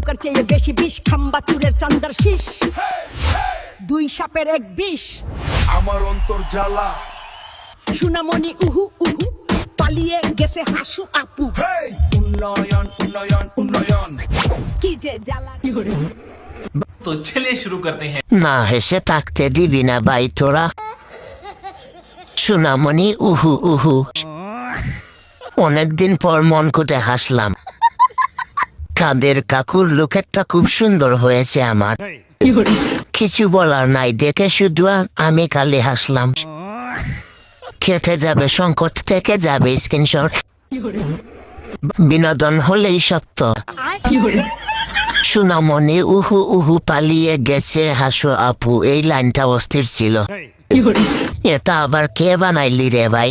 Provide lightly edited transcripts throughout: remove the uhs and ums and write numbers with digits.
নৌকার চেয়ে বেশি বিষ, খাম্বা চুরের চান্দার শীষ, দুই সাপের এক বিষ। আমার অন্তর জ্বালা, সুনামণি উহু উহু, পালিয়ে গেছে হাসু আপু। উন্নয়ন উন্নয়ন উন্নয়ন, কি যে জ্বালা। तो चलिए शुरू करते हैं। না হেসে থাকতে দিবি না ভাই তোরা। সুনামণি উহু উহু, অনেকদিন পর মন করে হাসলাম। কাদের কাকুর লুকেরটা খুব সুন্দর হয়েছে আমার। কিছু বলার নাই, দেখে শুধু আমি খালি হাসলাম। কেটে যাবে সংকট, থেকে যাবে স্ক্রিনশট। বিনোদন হলেই সত্য। সুনামণি উহু উহু, পালিয়ে গেছে হাসু আপু, এই লাইনটা অস্থির ছিল। এটা আবার কে বানাইলি রে ভাই?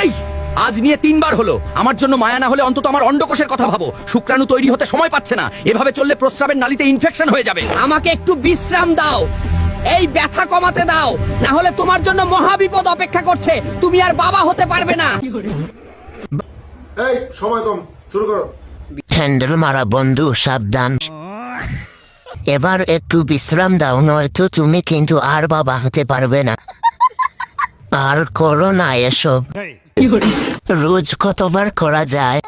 এই আজ নিয়ে 3 বার হলো। আমার জন্য মায়া না হলে অন্তত আমার অন্ডকোষের কথা ভাবো। শুক্রাণু তৈরি হতে সময় পাচ্ছে না। এভাবে চললে প্রস্রাবের নালীতে ইনফেকশন হয়ে যাবে। আমাকে একটু বিশ্রাম দাও, এই ব্যথা কমাতে দাও, না হলে তোমার জন্য মহা বিপদ অপেক্ষা করছে। তুমি আর বাবা হতে পারবে না। এই সময় কম, শুরু করো। হ্যান্ডেল মারা বন্ধু, সাবধান। এবার একটু বিশ্রাম দাও, নয়তো তুমি কিন্তু আর বাবা হতে পারবে না। আর করো না এসব। রোজ কতবার করা যায়?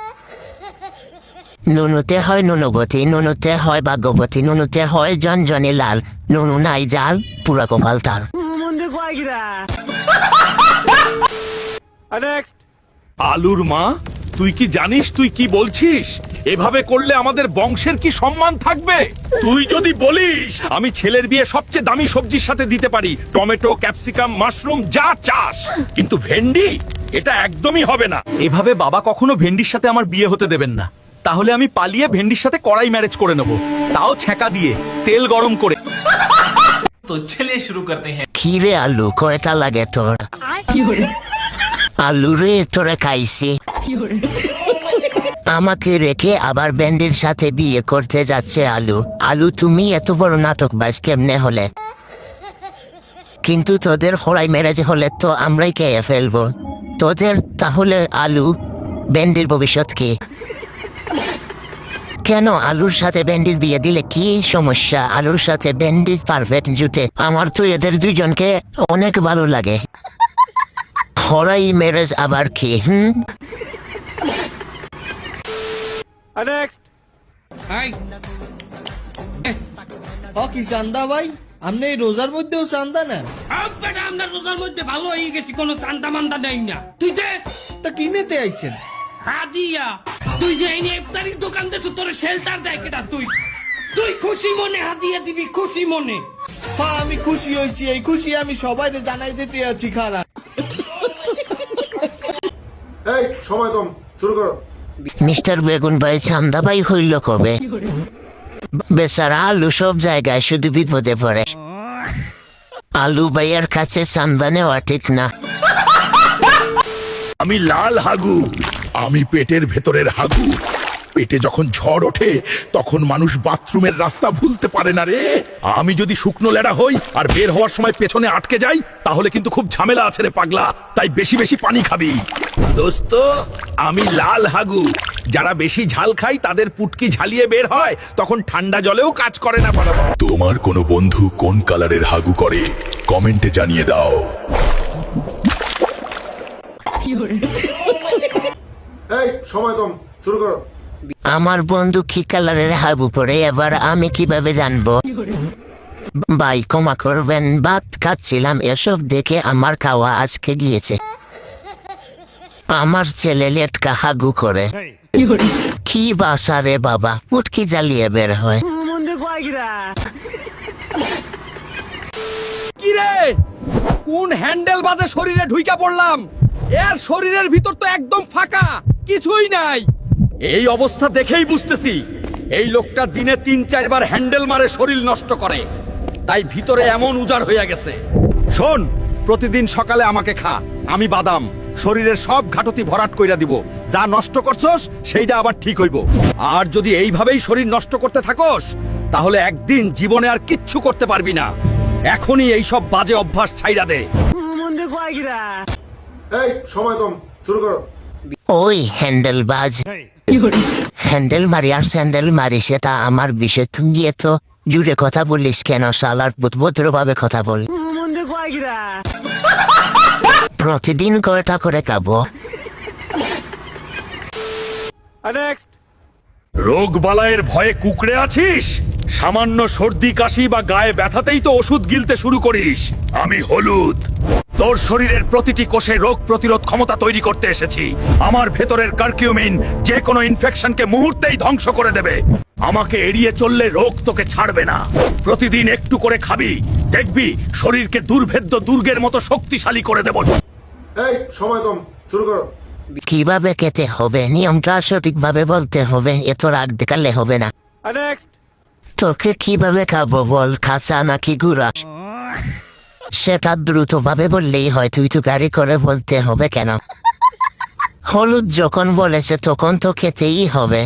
নুনুতে হয় নুনুবতী, নুনুতে হয় ভাগ্যবতী, নুনুতে হয় জনজনে লাল, নুনু নাই জাল, পুরা কপাল তার। আলুর মা, তুই কি জানিস তুই কি বলছিস? এভাবে করলে আমাদের বংশের কি সম্মান থাকবে? তুই যদি বলিস আমি ছেলের বিয়ে সবচেয়ে দামি সবজির সাথে দিতে পারি, টমেটো, ক্যাপসিকাম, মাশরুম, যা চাস, কিন্তু ভেন্ডি এটা একদমই হবে না। এভাবে বাবা কখনো ভেন্ডির সাথে আমার বিয়ে হতে দেবেন না। তাহলে আমি পালিয়ে ভেন্ডির সাথে কড়াই ম্যারেজ করে নেব, তাও ছেঁকা দিয়ে, তেল গরম করে। तो चलिए शुरू करते हैं। কি রে আলু, কয়টা লাগে তোর? আলু রে তোরে খাইছি। আমাকে রেখে আবার ব্যান্ডের সাথে বিয়ে করতে যাচ্ছে আলু। আলু তুমি এত বড় নাটকবাজ কেমনে হলে? কিন্তু তোদের হরাই ম্যারেজ হলে তো আমরাই খেয়ে ফেলবো তোদের। তাহলে আলু, ব্যান্ডের ভবিষ্যৎ কি? কেন আলুর সাথে ব্যান্ডির বিয়ে দিলে কি সমস্যা? আলুর সাথে ব্যান্ডির পারফেক্ট জুটে। আমার তো এদের দুইজনকে অনেক ভালো লাগে। হরাই ম্যারেজ আবার কি? কি চান্দা ভাই, আপনি এই রোজার মধ্যেও চান্দা নেন? আমরা রোজার মধ্যে ভালো হয়ে গেছি, কোনো চান্দা মান্দা নেই না। তুই যে তা কিনেতে আইছেন? হাদিয়া, তুই যে এই ইফতারির দোকান দেছো, তোর শেল্টার দেয় কেটা? তুই তুই খুশি মনে হাদিয়া দিবি, খুশি মনে। হ্যাঁ আমি খুশি হয়েছি, এই খুশি আমি সবাই জানাই দিতে আছি। খারাপ। এই সময় কম, শুরু করো। মিস্টার বেগুন ভাই, চান্দা ভাই হইল কবে? বেচারা আলু সব জায়গায় শুধু বিপদে পড়ে। আলু ভাইয়ের কাছে চান্দা নেওয়া ঠিক না। আমি লাল হাগু, আমি পেটের ভেতরের হাগু। পেটে যখন ঝড় ওঠে তখন মানুষ বাথরুমের রাস্তা ভুলতে পারে না রে। আমি যদি শুকনো লেড়া হই আর বের হওয়ার সময় পেছনে আটকে যাই, তাহলে কিন্তু খুব ঝামেলা আছে রে পাগলা। তাই বেশি বেশি পানি খাবি। দোস্ত, আমি লাল হাগু। যারা বেশি ঝাল খায় তাদের পুটকি ঝালিয়ে বের হয়, তখন ঠান্ডা জলেও কাজ করে না। তোমার কোনো বন্ধু কোন কালারের হাগু করে কমেন্টে জানিয়ে দাও। এই সময় কম, শুরু করো। আমার বন্ধু কি কালারের হাবু পরে, এবার আমি কিভাবে জানবো? ভাই ক্ষমা করবেন, ভাত খাচ্ছিলাম, এসব দেখে আমার খাওয়া আজকে গিয়েছে। আমার ছেলে লেটকা হাগু করে। কি বাসা রে বাবা, পুটকি জ্বালিয়ে বের হয়। কি রে, কোন হ্যান্ডেল বাজে শরীরে ঢুইকা পড়লাম? এর শরীরের ভিতর তো একদম ফাঁকা, কিছুই নাই। এই অবস্থা দেখেই বুঝতেছি এই লোকটা দিনে 3-4 বার হ্যান্ডেল মারে শরীর নষ্ট করে, তাই ভিতরে এমন উজাড় হয়ে গেছে। শোন, প্রতিদিন সকালে আমাকে খা, আমি বাদাম শরীরের সব ঘাটতি ভরাট কইরা দিব। যা নষ্ট করছস সেইটা আবার ঠিক হইব। আর যদি এইভাবেই শরীর নষ্ট করতে থাকোস, তাহলে একদিন জীবনে আর কিচ্ছু করতে পারবি না। এখনই এই সব বাজে অভ্যাস ছাইড়া দে। এই সময় কম, শুরু করো। ওই হ্যান্ডেল বাজ, হ্যান্ডেল মারি আর স্যান্ডেল মারি সেটা আমার বিষয়, তুমি এত জুড়ে কথা বলিস কেন? শালার ভদ্রভাবে কথা বল। প্রতিদিন কয়টা করে খাবো? রোগ বালায়ের ভয়ে কুকড়ে আছিস? সামান্য সর্দি কাশি বা গায়ে ব্যথাতেই তো ওষুধ গিলতে শুরু করিস। আমি হলুদ, তোর শরীরের প্রতিটি কোষে রোগ প্রতিরোধ ক্ষমতা তৈরি করতে এসেছি। আমার ভেতরের কারকিউমিন যে কোনো ইনফেকশনকে মুহূর্তেই ধ্বংস করে দেবে। আমাকে এড়িয়ে চললে রোগ তোকে ছাড়বে না। প্রতিদিন একটু করে খাবি, দেখবি শরীরকে দুর্ভেদ্য দুর্গের মতো শক্তিশালী করে দেব। এই সময় কম, শুরু করো। কিভাবে খেতে হবে নিয়মটা সঠিকভাবে বলতে হবে, এত রাগ দেখালে হবে না। তোকে কিভাবে খাবো বল, খাসা নাকি গুড়া? সেটা দ্রুত ভাবে বললেই হয়, তুই তো গাড়ি করে বলতে হবে কেন? হলুদ যখন বলেছে তখন তো খেতেই হবে।